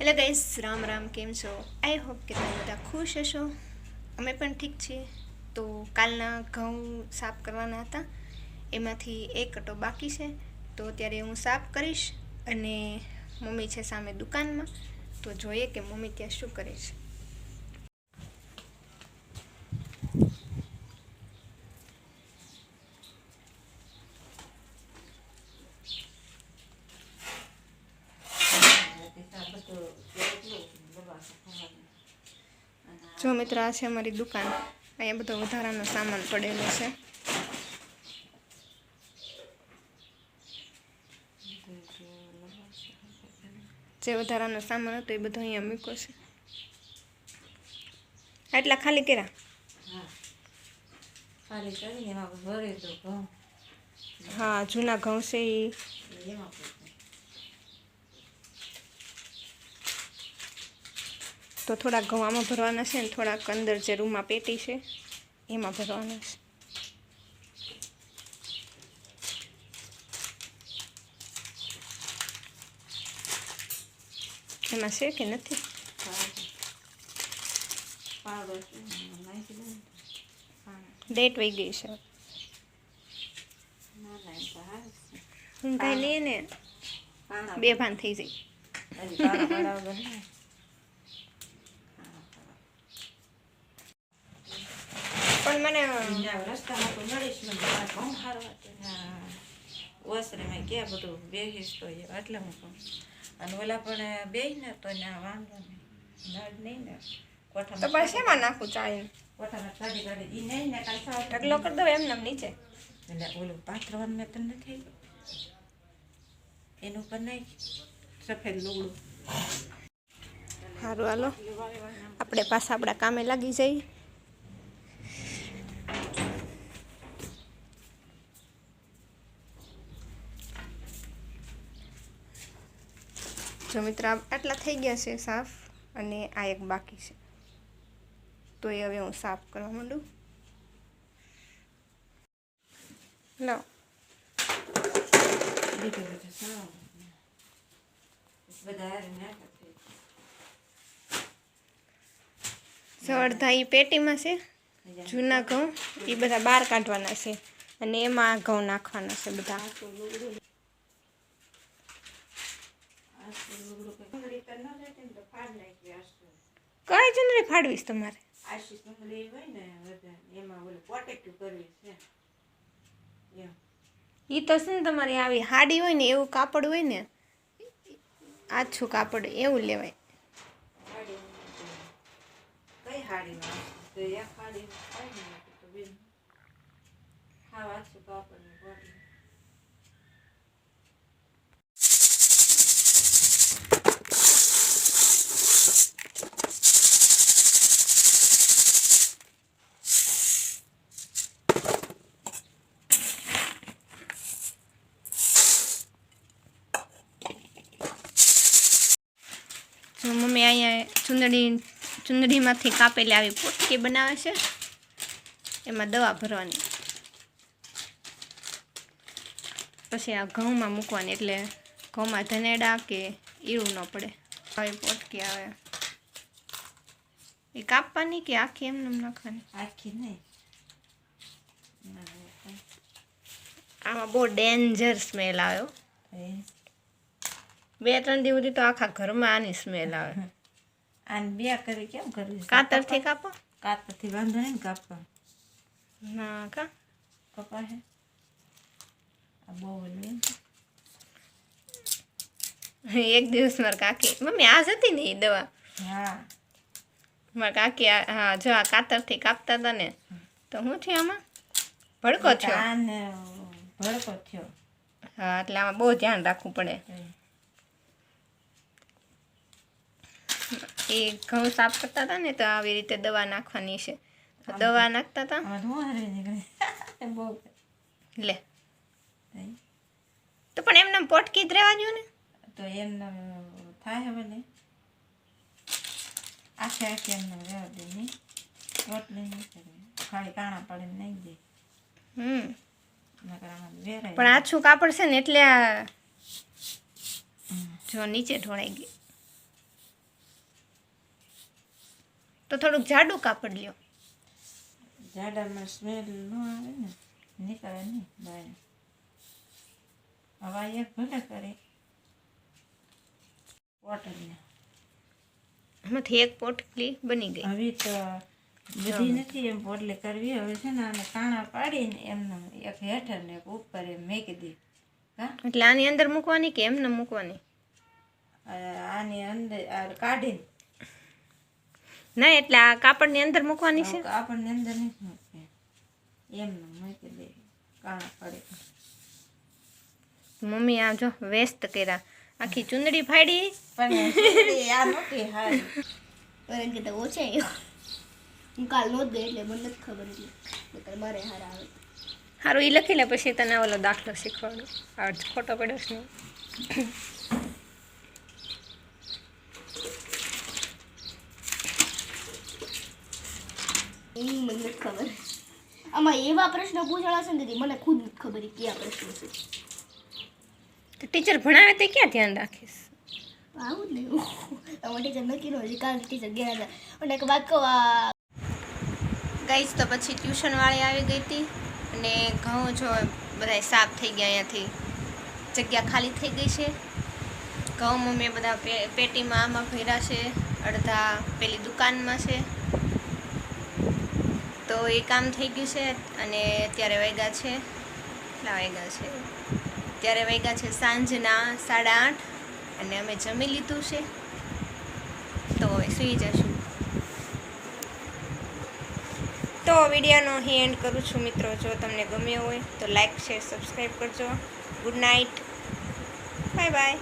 Hello guys, Ram Ram. કેમ છો? I hope કે તમે બધા ખુશ હશો. અમે પણ ઠીક છીએ. તો કાલના ઘઉં સાફ કરવાના હતા, એમાંથી એક કટો બાકી છે. તો અત્યારે હું સાફ કરીશ અને મમ્મી છે સામે દુકાનમાં. તો જોઈએ કે મમ્મી ત્યાં શું કરે છે. જો મિત્ર, આ છે અમારી દુકાન. અહીંયા બધો વધારાનો સામાન પડેલો છે. જે વધારાનો સામાન હતો એ બધો અહીંયા મૂક્યો છે. આટલા ખાલી કર્યા? હા, જૂના ઘઉં છે એ. તો થોડાક ઘઉં આમાં ભરવાના છે ને થોડાક અંદર જે રૂમમાં પેટી છે એમાં ભરવાના છે. એમાં છે કે નથી? ડેટ વહી ગઈ છે. હું કાંઈ લઈએ ને બે ભાન થઈ જાય. પણ મને રસ્તામાં તો મળીશ મને ઘઉં હારવા ઓસરેમાં ક્યાં બધું બેહીશ તો એટલે હું કહું. અને ઓલા પણ બેહી ને તો ત્યાં વાંધો નહીં ને કોઠામાં. તો પણ શેમાં નાખું ચાય? કોઠામાં કાઢી કાઢી ઈ નહીં ને કાલ સવારે ઢગલો કરી દઉં એમને નીચે. એટલે ઓલું પાથરવાનું મેં તને નથી એનું ઉપર નાખ સફેદ લુગડું. સારું, હાલો આપણે પાછા આપણા કામે લાગી જઈએ. જો મિત્ર, આટલા થઈ ગયા છે સાફ, અને આ એક બાકી છે. તો એ હવે હું સાફ કરવા માંડું. લો, અડધા એ પેટીમાં છે જૂના ઘઉં, એ બધા બહાર કાઢવાના છે અને એમાં ઘઉં નાખવાના છે બધા. કઈ જનરી ફાડવીશ તમારે? એ તો છે ને તમારી આવી હાડી હોય ને એવું કાપડ હોય ને, આછું કાપડ એવું લેવાય. મમ્મી અહીંયા ચુંદડીમાંથી કાપેલી આવી પોટકી બનાવે છે. એમાં દવા ભરવાની, પછી આ ઘઉંમાં મૂકવાની, એટલે ઘઉંમાં ધનેડા કે ઈરું ન પડે. આવી પોટકી આવે એ કાપવાની કે આખી એમને નાખવાની? આખી નહીં. આમાં બહુ ડેન્જર સ્મેલ આવ્યો. 2-3 દિવસ સુધી તો આખા ઘરમાં આની સ્મેલ આવે. આને બે કરી કેમ કરવી? કાતરથી કાપો. કાતરથી વાંધો નહીં કાપવા. ના કા કપા હે આ બહુ એક દિવસ મારી કાકી, મમ્મી આ જ હતી ને એ દવા? હા, મારી કાકી હા જો આ કાતરથી કાપતા હતા ને, તો શું થયું આમાં? ભડકો થયો. આને ભડકો થયો. હા, એટલે આમાં બહુ ધ્યાન રાખવું પડે. એ ઘઉં સાફ કરતા હતા ને તો આવી રીતે દવા નાખવાની છે. દવા નાખતા હતા. લે તો પણ એમને પોટકી જ રહેવા દો ને. તો એમને થાય હવે ને આખે આખે એમને રહેવા દે નહીં. રોટલી નહીં ખાલી કાણા પડે નહીં દે. પણ આછું કાપડ છે ને એટલે આ જો નીચે ઢોળાઈ ગઈ. તો થોડુંક જાડું કાપડ લ્યો. જાડામાં સ્મેલ ન આવે ને, નીકળે નહીં બહાર. હવા એક ભલે કરે કોટનને. એમાંથી એક પોટલી બની ગઈ. હવે તો બધી નથી એમ પોટલી કરવી. હવે છે ને આને કાણા પાડીને એમને એક હેઠળ ને એક ઉપર એમ મેકી દે. હા, એટલે આની અંદર મૂકવાની કે એમને મૂકવાની? આની અંદર કાઢીને ના, એટલે આ કાપડની અંદર મૂકવાની છે. આપણને અંદર નથી મૂકવી, એમને મૂકી દે કાણા પાડી. મમ્મી આ જો વેસ્ટ કર્યા, આખી ચુંદડી ફાડી. પણ આ નહોતી હારી. કારણ કે તો ઓછા હું કાલ નો જ ગઈ એટલે મને નથી ખબર. એટલે મારે હારા આવે સારું, એ લખી લે પછી તને ઓલો દાખલો શીખવાડું. આ ખોટો પડ્યો છે ને. મને નથી ખબર. આમાં એવા પ્રશ્ન પૂછાણા છે ને દીદી, મને ખુદ નથી ખબર કયા પ્રશ્ન છે. તો ટીચર ભણાવે તે ક્યાં ધ્યાન રાખીશ? આવું જ નહીં. અમારા ટીચર નક્કી ન હોય, કાલ ટીચર ગયા હતા. અને એક વાત કહું, ગઈ તો પછી ટ્યુશનવાળી આવી ગઈ હતી અને ઘઉં જો બધા સાફ થઈ ગયા. અહીંયાથી જગ્યા ખાલી થઈ ગઈ છે. ઘઉં મમ્મીએ બધા પેટીમાં આમાં ભર્યા છે, અડધા પેલી દુકાનમાં છે. તો એ કામ થઈ ગયું છે. અને અત્યારે વાગ્યા છે, કેટલા વાગ્યા છે? અત્યારે વાગ્યા છે સાંજના 8:30 અને અમે જમી લીધું છે. તો હવે સૂઈ જશું. તો વિડીયોનો અહીં એન્ડ કરું છું મિત્રો. જો તમને ગમ્યો હોય તો લાઈક, શેર, સબસ્ક્રાઈબ કરજો. Good night, bye bye.